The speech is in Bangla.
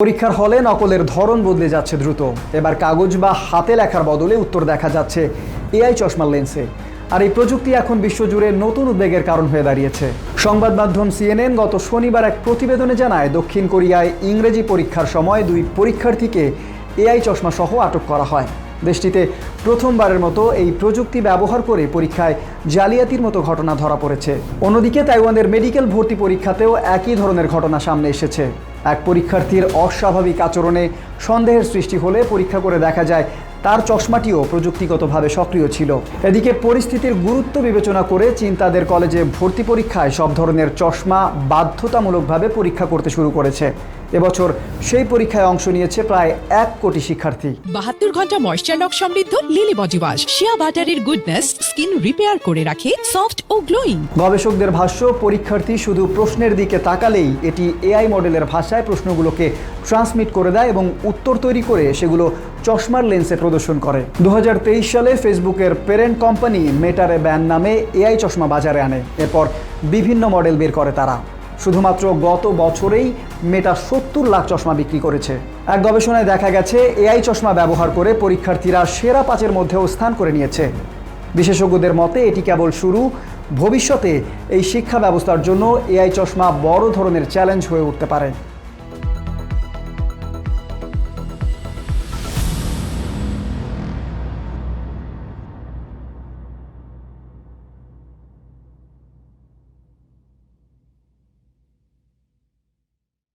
পরীক্ষার হলে নকলের ধরন বদলে যাচ্ছে দ্রুত। এবার কাগজ বা হাতে লেখার বদলে উত্তর দেখা যাচ্ছে এআই চশমার লেন্সে। আর এই প্রযুক্তি এখন বিশ্বজুড়ে নতুন উদ্বেগের কারণ হয়ে দাঁড়িয়েছে। সংবাদ মাধ্যম সিএনএন গত শনিবার এক প্রতিবেদনে জানায়, দক্ষিণ কোরিয়ায় ইংরেজি পরীক্ষার সময় 2 পরীক্ষার্থীকে এআই চশমা সহ আটক করা হয়। দেশটিতে প্রথমবারের মতো এই প্রযুক্তি ব্যবহার করে পরীক্ষায় জালিয়াতির মতো ঘটনা ধরা পড়েছে। অন্যদিকে তাইওয়ানের মেডিকেল ভর্তি পরীক্ষাতেও একই ধরনের ঘটনা সামনে এসেছে। এক পরীক্ষার্থীর অস্বাভাবিক আচরণে সন্দেহের সৃষ্টি হলে পরীক্ষা করে দেখা যায় তার চশমাটিও প্রযুক্তিগতভাবে সক্রিয় ছিল। এদিকে পরিস্থিতির গুরুত্ব বিবেচনা করে চীন তাদের কলেজে ভর্তি পরীক্ষায় সব ধরনের চশমা বাধ্যতামূলকভাবে পরীক্ষা করতে শুরু করেছে। এবছর সেই পরীক্ষায় অংশ নিয়েছে প্রায় 1 কোটি শিক্ষার্থী। 72 ঘন্টা ময়েশ্চার লক সমৃদ্ধ লিলি বডি ওয়াশ, শিয়া বাটারের গুডনেস স্কিন রিপেয়ার করে রাখে সফট ও গ্লোয়িং। গবেষকদের ভাষ্য, পরীক্ষার্থী শুধু প্রশ্নের দিকে তাকালেই এটি এআই মডেলের ভাষায় প্রশ্নগুলোকে ট্রান্সমিট করে দেয় এবং উত্তর তৈরি করে সেগুলো চশমার লেন্সে প্রদর্শন করে। 2023 সালে ফেসবুকের প্যারেন্ট কোম্পানি মেটার ব্যান নামে এআই চশমা বাজারে আনে। এরপর বিভিন্ন মডেল বের করে তারা। শুধুমাত্র গত বছরেই মেটা 70 লাখ চশমা বিক্রি করেছে। এক গবেষণায় দেখা গেছে এআই চশমা ব্যবহার করে পরীক্ষার্থীরা সেরা 5-এর মধ্যেও স্থান করে নিয়েছে। বিশেষজ্ঞদের মতে এটি কেবল শুরু। ভবিষ্যতে এই শিক্ষা ব্যবস্থার জন্য এআই চশমা বড় ধরনের চ্যালেঞ্জ হয়ে উঠতে পারে।